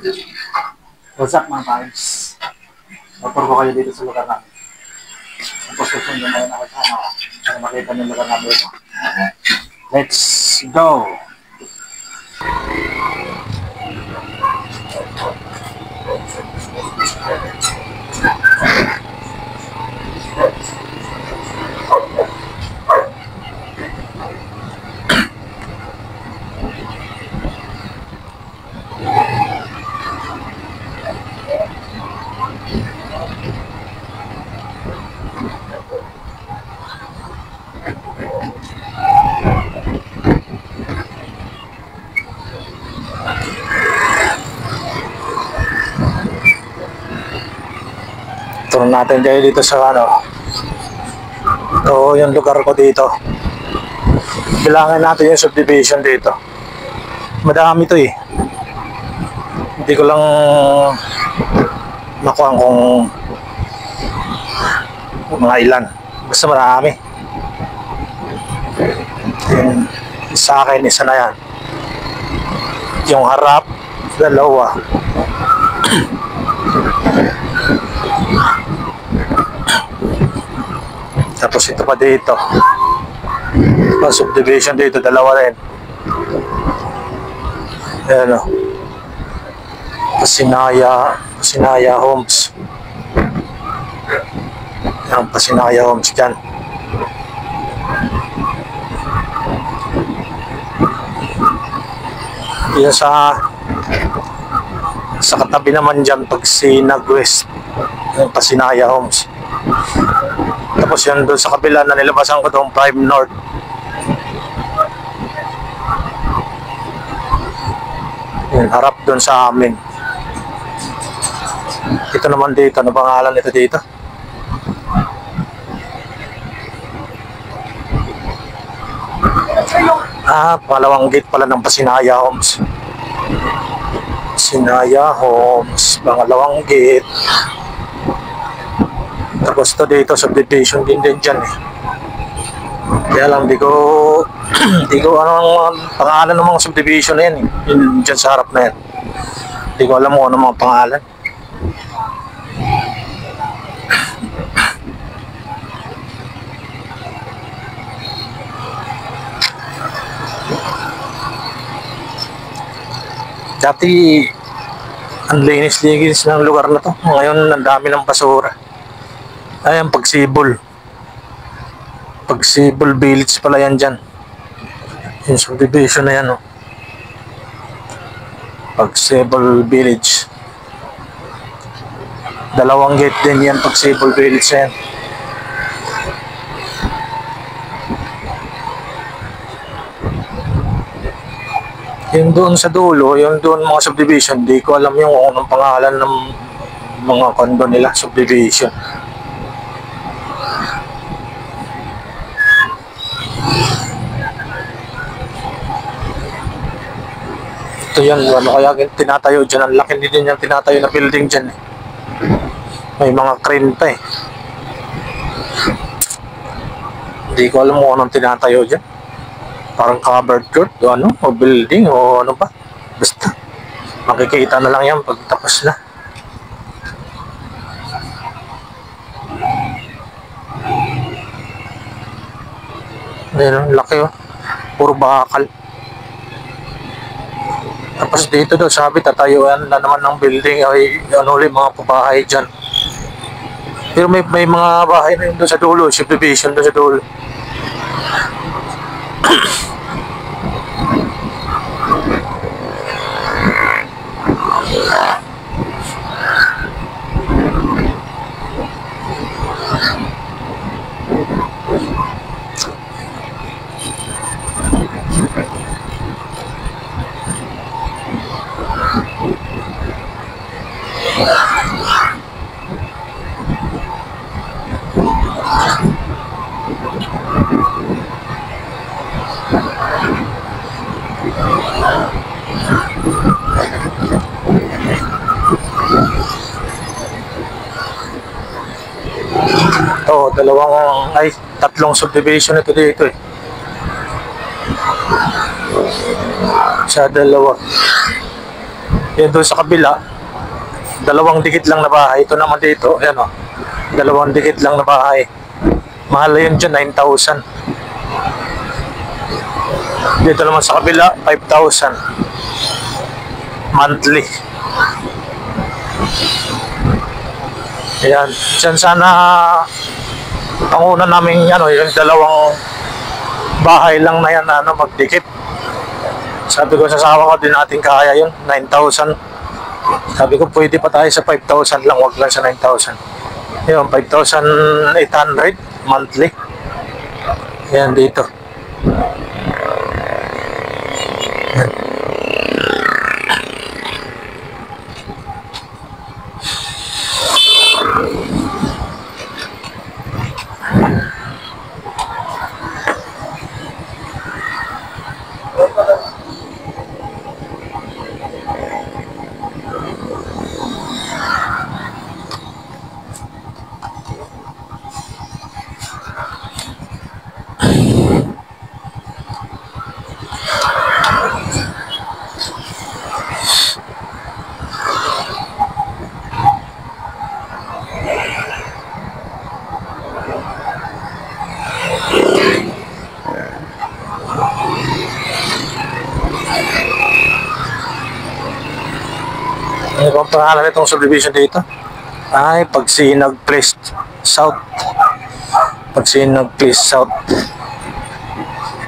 What's up mga pares? Motor ko kayo dito sa lugar namin. Tapos susunod na rin ako sa ano para makita ng lugar namin ito. Let's go! Turun natin kayo dito sa ano. Ito yung lugar ko dito. Bilangin natin yung subdivision dito. Madami to eh. Hindi ko lang makuha kung mga ilan. Basta marami. Yung sa akin, isa na yan. Yung harap, dalawa. Tapos ito pa dito. Subdivision dito, dalawa rin. Ayan o. Pasinaya Homes. Ayan, Pasinaya Homes dyan. Yan sa katabi naman dyan, Pagsinag West. Ayan, Pasinaya Homes. Tapos yan doon sa kabila na nilabasan ko doon, Prime North. Yan, harap doon sa amin. Ito naman dito, ano pangalan ito dito? Pangalawang gate pala ng Pasinaya Homes. Pasinaya Homes, pangalawang gate. Tapos ito dito, subdivision din dyan eh. Kaya lang, di ko ano ang pangalan ng mga subdivision na yan eh. Yun dyan sa harap na yan. Di ko alam mo ano mga pangalan. Dati, ang linis-linis ng lugar na to. Ngayon, ang dami ng basura. Ayan, Pagsibol Village pala yan dyan. Yung subdivision na yan, oh. Pagsibol Village. Dalawang gate din yan, Pagsibol Village yan. Yung doon sa dulo, yung doon mga subdivision, di ko alam yung anong pangalan ng mga condo nila, subdivision. Ito yan, ano kaya tinatayo dyan, ang laki din yung tinatayo na building dyan eh. May mga crane pa eh. Hindi ko alam kung anong tinatayo dyan. Parang covered court o ano, o building o ano pa. Basta, makikita na lang yan pag tapos na. Ayan, laki oh. Puro bakal. Tapos dito daw sabi tatayuan na naman ng building ay ano ulit mga pabahay dyan. Pero may mga bahay na yun doon sa dulo, subdivision doon sa dulo. Tatlong subdivision ito dito eh. Sa dalawa. Yan doon sa kabila, dalawang dikit lang na bahay. Ito naman dito, ayan o, dalawang dikit lang na bahay. Mahal yun dyan, 9,000. Dito naman sa kabila, 5,000 monthly. Ayan, dyan sana ang una namin yung dalawang bahay lang na yan magdikit. Sabi ko sa asawa ko, di natin kaya yun, 9,000. Sabi ko pwede pa tayo sa 5,000 lang, wag lang sa 9,000. Yun, 5,800 monthly. Yan dito. Ano bang pangalan itong subdivision dito? Ay, Pagsinag Place South. Pagsinag Place South.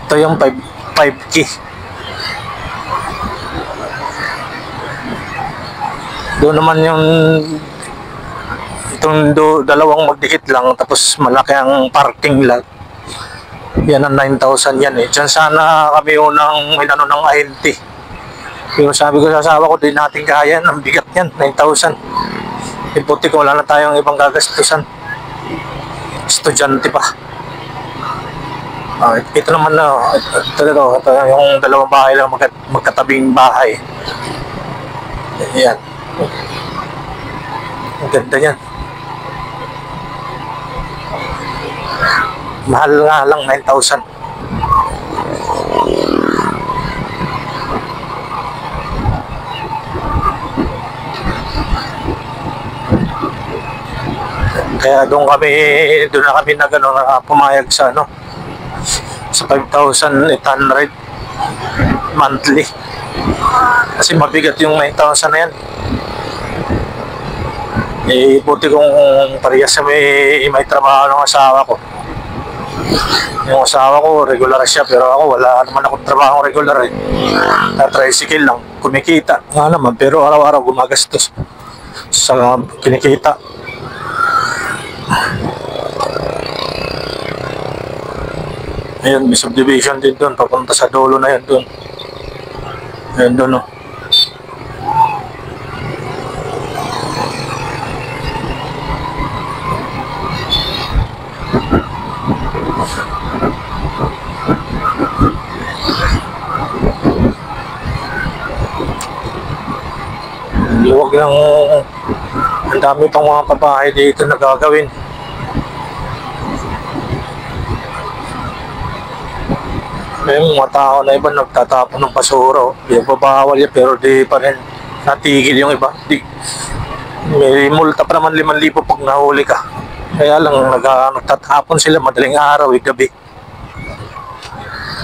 Ito yung 5K. Doon naman yung itong dalawang magdikit lang, tapos malaki ang parking lot. Yan ang 9,000 yan eh. Diyan sana kami unang ng INT. Pero sabi ko sa asawa ko, di natin kaya, ang bigat yan, 9,000. Iputi ko, wala na tayong ibang gagastusan. Estudyante pa. Ito naman na, ito yung dalawang bahay lang, magkatabing bahay. Yan. Ang ganda yan. Mahal nga lang, 9,000. Kaya doon na kami pumayag sa sa 5,800 monthly. Kasi mabigat yung 9,000 na yan. Buti kong parehas sa may trabaho ng asawa ko. Yung asawa ko, regular siya, pero ako wala naman akong trabaho regular eh. Tricycle lang, kumikita nga naman, pero araw-araw gumagastos sa kinikita. Ayun, may subdivision din doon, papunta sa dulo na yan doon. Ayun doon oh. Luwag lang, ang dami pang mga pabahay dito na gagawin. May mga tao na iba nagtatapon ng basura. Bawal yan, pero di pa rin natigil yung iba. May multa pa naman 5,000 pag nahuli ka. Kaya lang nagtatapon sila madaling araw, gabi.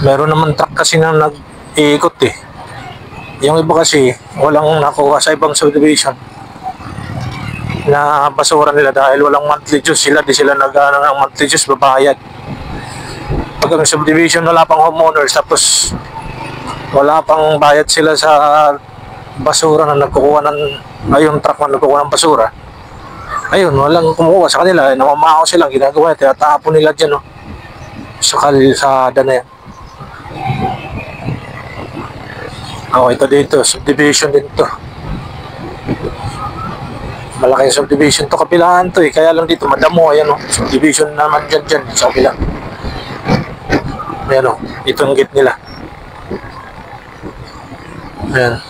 Meron naman truck kasi na nag-iikot eh. Yung iba kasi walang nakuha sa ibang subdivision na basura nila dahil walang monthly dues sila, di sila ng monthly dues, babayad. Pag ang subdivision wala pang homeowners, tapos wala pang bayad sila sa basura na nagkukuha yung truck na nagkukuha ng basura, ayun, walang kumukuha sa kanila, namamahaw silang ginagawa, tinatapon nila dyan sa kalsada na yan. Ito dito, subdivision din to. Malaking subdivision to, kapilaan to eh, kaya lang dito madamo, ayan subdivision naman dyan sa kapila. Ayan ito ang gate nila. Ayan.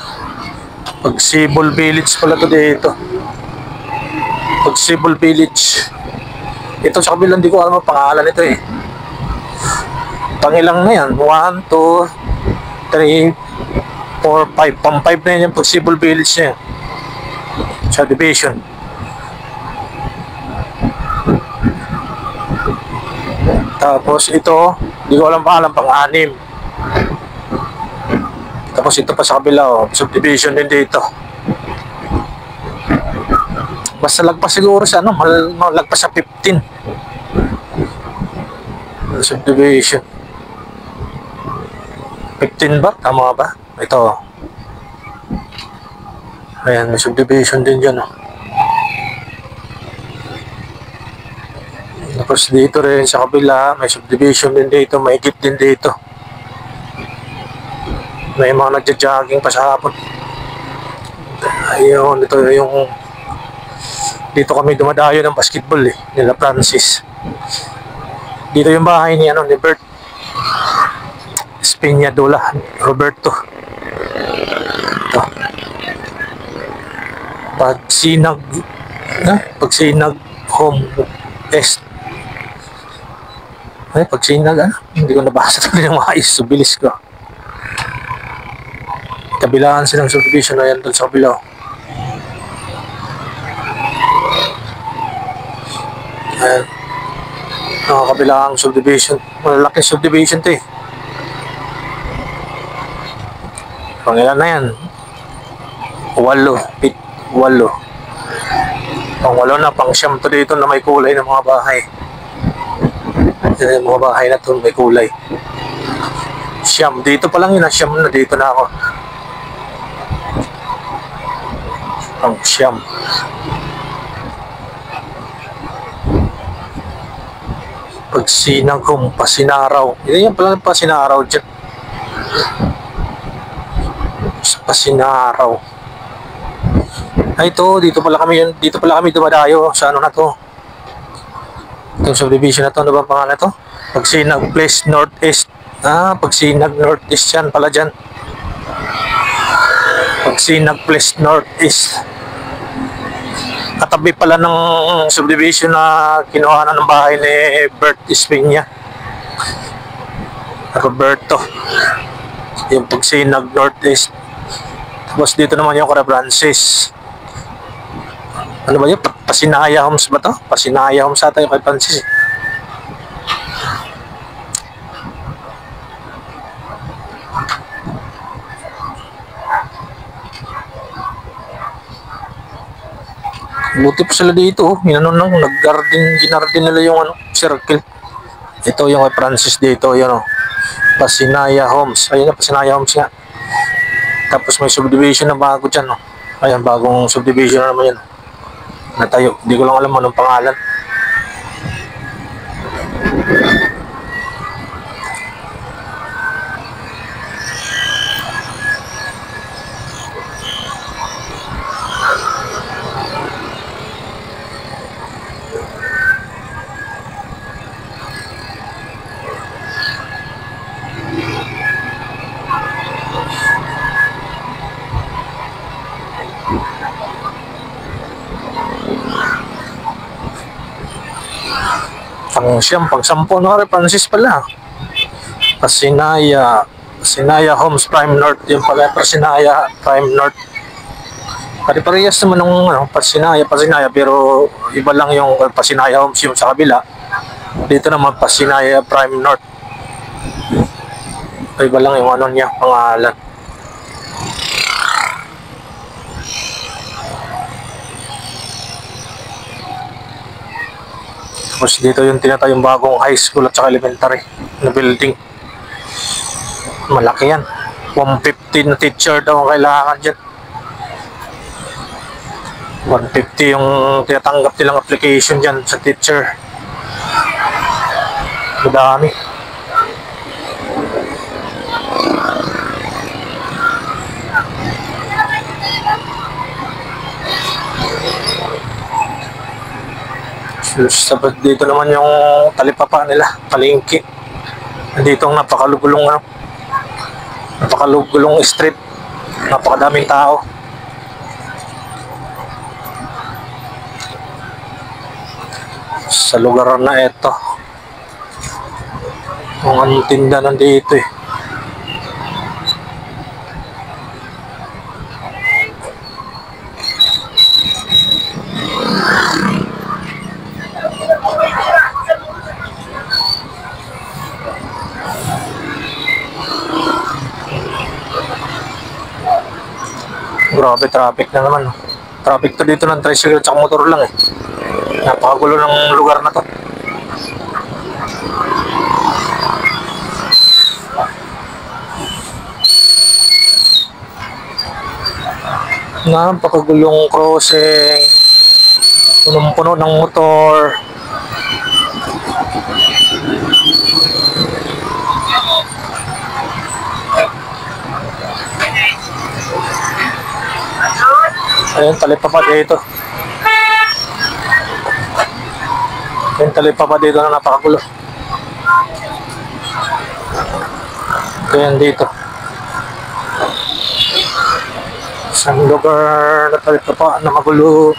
Pagsibol Village pala to dito. Pagsibol Village. Ito sa kabilang, di ko alam ang pangalan nito eh. Pangilang na yan. 1, 2, 3, 4, 5. Pang 5 na yun yung possible village niya sa division. Tapos ito, hindi ko alam pa, pang-6. Tapos ito pa sa kabila, oh, subdivision din dito. Basta lagpas siguro sa ano, lagpas sa 15. Subdivision. 15 ba? Tama ba? Ito. Ayan, may subdivision din dyan, oh. Tapos dito rin sa kabila, may subdivision din dito, may higit din dito. May mga nagja-jogging pa sa hapon. Ayun, ito yung dito kami dumadayo ng basketball eh, nila Francis. Dito yung bahay ni ano, ni Bert Espinadula, Roberto. Ito. Pagsinag home est. Ay, pagsinag ano? Hindi ko nabasa ito ng maayos, so bilis ko. Kabilaan silang subdivision na yan doon sa kabila. Ayan. Kabilang subdivision. Malalaking subdivision ito eh. Pangilan na yan? 8. 8. Pang 8 na, pang 9 to dito na may kulay ng mga bahay. Yung mga bahay na ito may kulay. 9. Dito pa lang yun, 9 na dito na ako. Pang 9. Pagsinag home, Pasinaraw. Yan pala Pasinaraw dyan. Sa Pasinaraw. Ay ito, dito pala kami dumadayo sa ano na to. Itong subdivision na to, ano ba pangalan to? Pagsinag Place Northeast. Pagsinag Northeast yan pala dyan. Pagsinag Place Northeast. Katabi pala ng subdivision na kinuha na ng bahay ni Bert Espina. Roberto. Yung Pagsinag Northeast. Tapos dito naman yung Cora Francis. Ano ba yun? Pasinaya Homes ba to? Pasinaya Homes ata yung kay Francis. Buti pa sila dito, oh. Ginardin nila yung ano, circle. Ito yung kay Francis dito, yun oh. Pasinaya Homes. Ayun na, Pasinaya Homes nga. Tapos may subdivision na bago dyan, oh. Ayan, bagong subdivision na naman yan. Natayo. Hindi ko lang alam anong pangalan. Pang 10 na rin, Francis pala. Pasinaya Homes Prime North. Yung pala, Pasinaya Prime North. Pare-parehas naman ng ano, Pasinaya, pero iba lang yung Pasinaya Homes yung sa kabila. Dito naman Pasinaya Prime North. Iba lang yung ano niya, pangalan. Tapos dito yung tinatayong bagong high school at saka elementary na building. Malaki yan. 150 na teacher daw ang kailangan dyan. 150 yung tinatanggap nilang application dyan sa teacher. Madami. Sabat dito naman yung talipapa nila, palengke. Dito ang napakalugulong street. Napakadaming tao. Sa lugar na ito. Ang anong tinda nandito eh. Grabe, traffic na naman. Oh. Traffic to dito ng tricycle at motor lang eh. Napakagulo ng lugar na to. Napakagulong crossing. Punong-puno ng motor. Ayun, talip pa dito. Ayun, talip pa dito na napakagulo. Ayun dito. Isang lugar na talip pa na magulo.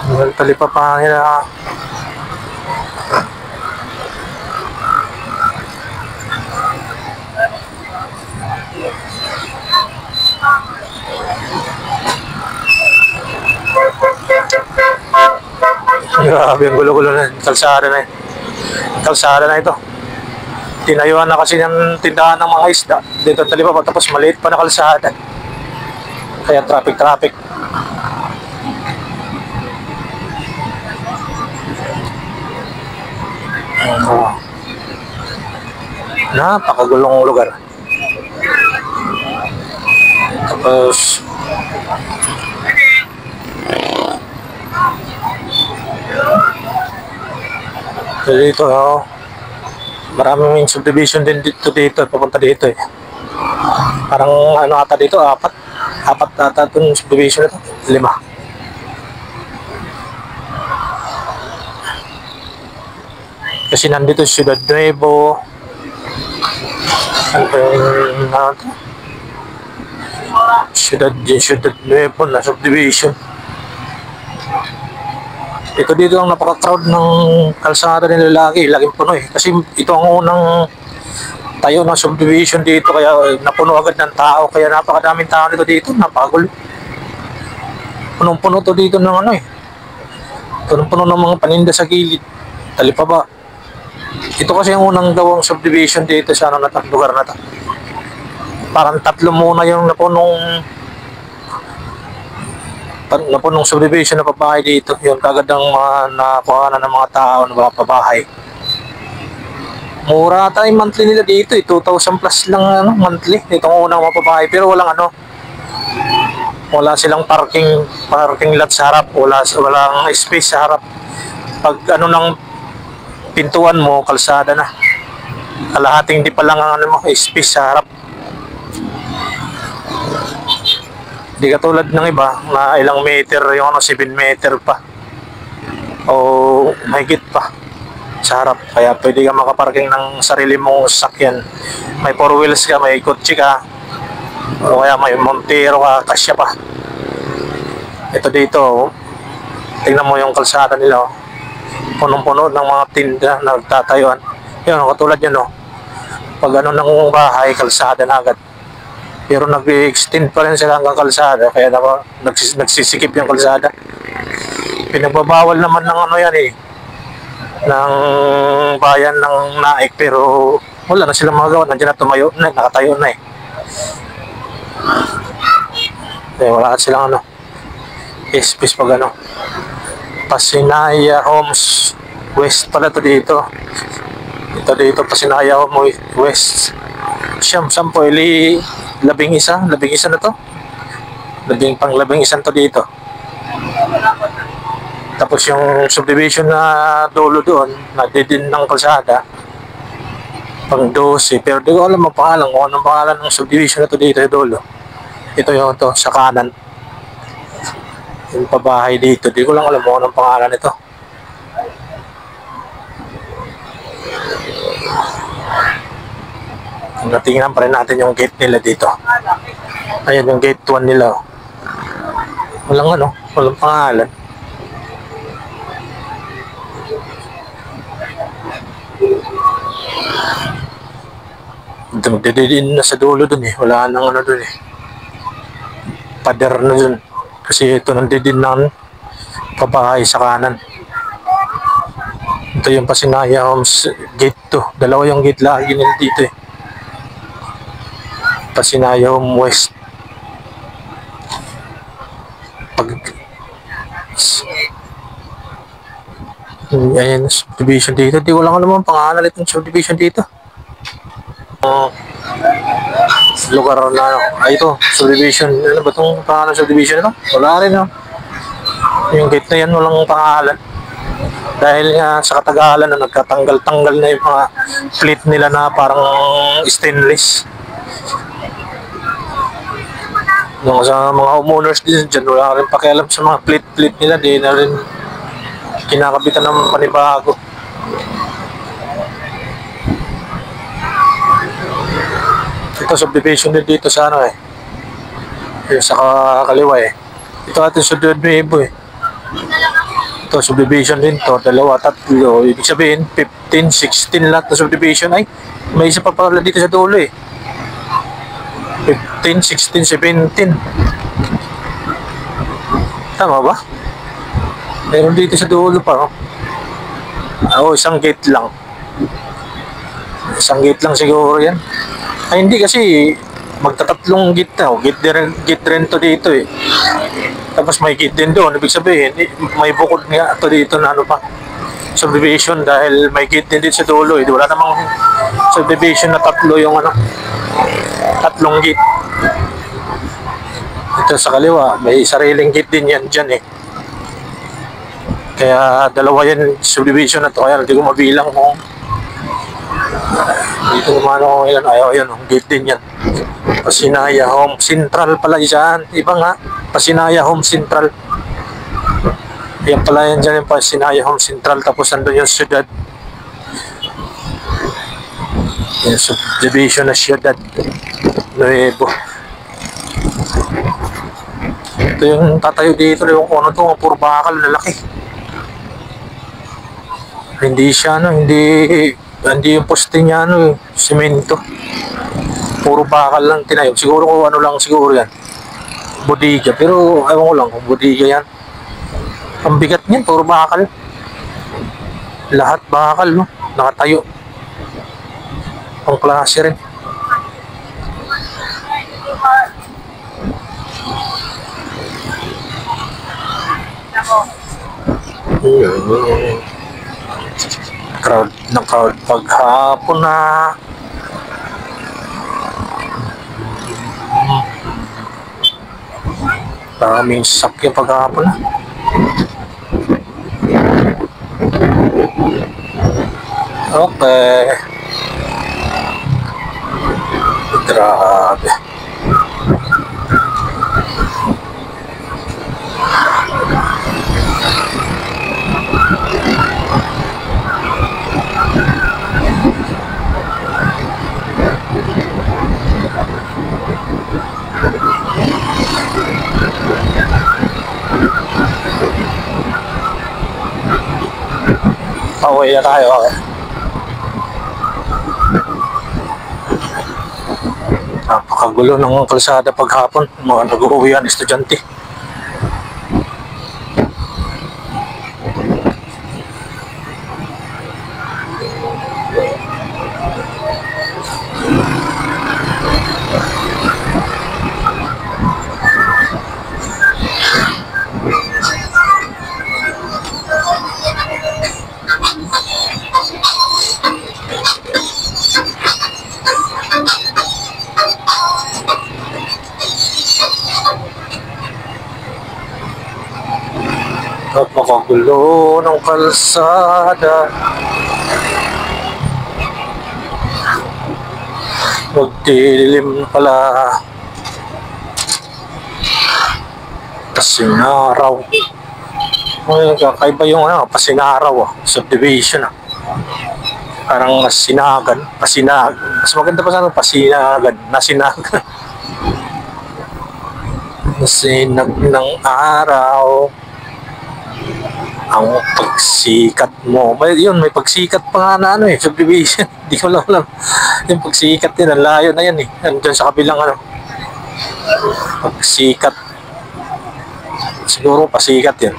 Ayun, talip pa nila. Grabe, ang gulo-gulo na kalsada na kalsada na ito. Tinayuan na kasi ng tindahan ng mga isda dito talipa pa, tapos maliit pa na kalsada, kaya traffic. Napakagulong lugar. Tapos dito, maraming subdivision din dito, papunta dito eh. Parang ano ata dito, apat ata itong subdivision ito, 5. Kasi nandito Ciudad Nuevo, ano yung Ciudad Nuevo na subdivision. Dito ang napaka-crowd ng kalsada nila laging puno eh. Kasi ito ang unang tayo ng subdivision dito, kaya napuno agad ng tao, kaya napakadaming tao dito, napakagulo. Punong-puno to dito ng ano eh. Punong-puno ng mga paninda sa gilid. Talipa ba? Ito kasi ang unang gawang subdivision dito sa lugar na to. Parang 3 muna yung napunong subdivision na pabahay dito. Yun kagad ang mga nakuha na ng mga tao na mga pabahay. Mura tayo monthly nila dito eh. 2,000 plus lang monthly. Itong unang mga pabahay. Pero wala silang parking lot sa harap. Walang space sa harap. Pag ng pintuan mo, kalsada na. Kalahating di pa lang ang space sa harap. Di katulad ng iba na ilang meter, yung 7 meter pa o mahigit pa sa harap, kaya pwede ka makaparking ng sarili mong sasakyan. May 4 wheels ka, may kotse ka, o kaya may Montero ka, kasya pa. Ito dito, tingnan mo yung kalsada nila, punong-puno ng mga tinda na nagtatayuan. Yun, katulad yun, pag ng bahay, kalsada na agad. Pero nag-extend pa rin sila hanggang kalsada, kaya nagsisikip yung kalsada. Pinagbabawal naman ng yan eh, ng bayan ng Naik, pero wala na silang magagawa. Nandiyan na tumayo na, nakatayo na eh. Kaya wala silang space pag Pasinaya Homes West pala to dito. Ito dito, Pasinaya Homes West. Sampo, 11 na to. 11 to dito. Tapos yung subdivision na dulo doon, nadidin ng kalsada, pang 12. Pero di ko alam ang pangalan, kung anong pangalan ng subdivision na to dito, dulo. Ito yung sa kanan. Yung pabahay dito, di ko lang alam kung anong pangalan nito. Natingnan pa rin natin yung gate nila dito. Ayan yung gate 1 nila. Walang pangalan. Didin na sa dulo dun eh. Wala nang dun eh. Pader na dun. Kasi ito nandidin na pabahay sa kanan. Ito yung Pasinaya Homes gate 2. Dalawa yung gate lagi nila dito eh. Pasinayom West. Pag ayan, subdivision dito. Di ko lang alam ang pangalan itong subdivision dito. Lugar na ano. Ay, ito. Subdivision. Ano ba itong pangalan subdivision ito? Wala rin, no? Yung gate na yan, walang pangalan. Dahil nga sa katagalan na nagkatanggal-tanggal na yung mga plate nila na parang stainless. Yung sa mga homeowners din dyan, wala rin pakialam sa mga plate nila. Di na rin kinakabitan ng panibago. Ito subdivision din dito sa ano eh. Yung sa kaliwa eh. Ito ating Ciudad Nuevo eh. Ito subdivision din to. 2, 3. Ibig sabihin 15, 16 lahat na subdivision. Ay, may isa pa pala dito sa dulo eh. 15, 16, 17. Tama ba? Meron dito sa dulo pa. Oh, isang gate lang. Isang gate lang siguro yan. Ay, hindi kasi magtatatlong gate na. Gate rin to dito eh. Tapos may gate din doon. Ibig sabihin, may bukod nga to dito na ano pa. Subdivision dahil may gate din dito sa dulo eh. Wala namang subdivision na tatlo yung ano. Tatlong gate. Ito sa kaliwa, may sariling gate din yan dyan eh. Kaya dalawa yan subdivision na to. Kaya hindi ko mabilang kung dito naman ako ngayon. Ayaw yan, gate din yan. Pasinaya Home Central pala dyan. Iba nga, Pasinaya Home Central. Yan pala yan dyan yung Pasinaya Home Central. Tapos nandun yung Ciudad. Yung subdivision na Ciudad Nuevo. Ito yung tatayo dito. Yung ano to, puro bakal na laki. Hindi siya ano, hindi yung poste niya ano, semento. Puro bakal lang tinayo. Siguro kung ano lang siguro yan. Bodega. Pero ewan ko lang kung bodega yan. Ang bigat niyan, puro bakal. Lahat bakal, no? Nakatayo. Ang klase rin. Crowd paghapon na. Maraming sakyan paghapon na. Okay. Grabe. Pauwi na tayo. Okay. Napakagulo ng kalsada paghapon. Mga nag-uwi yan, estudyante. Napakagulo ng kalsada. Magdilim pala. Pasinaraw. Ay, kakaiba yung ano, Pasinaraw. Subdivision. Parang nasinagan. Pasinag. Mas maganda pa sa Pasinagan. Nasinagan. Nasinag ng araw. Ang pagsikat mo. May pagsikat pa nga na ano eh, subdivision. Hindi ko lang alam. Yung pagsikat din, ang layo na yan eh. Andyan sa kabilang ano. Pagsikat. Siguro pasikat yan.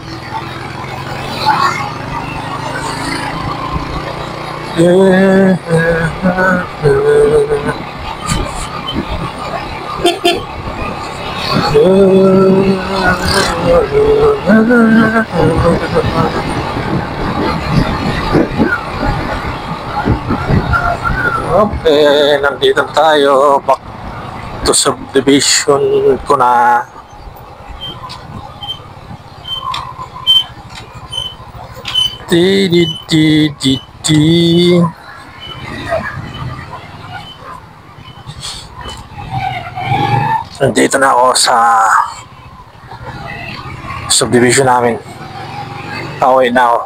Okay, nandito na tayo. Back to subdivision ko na. Di. Nandito na ako sa subdivision namin. Pauwi na ako.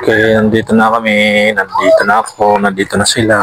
Okay, nandito na kami. Nandito na ako. Nandito na sila.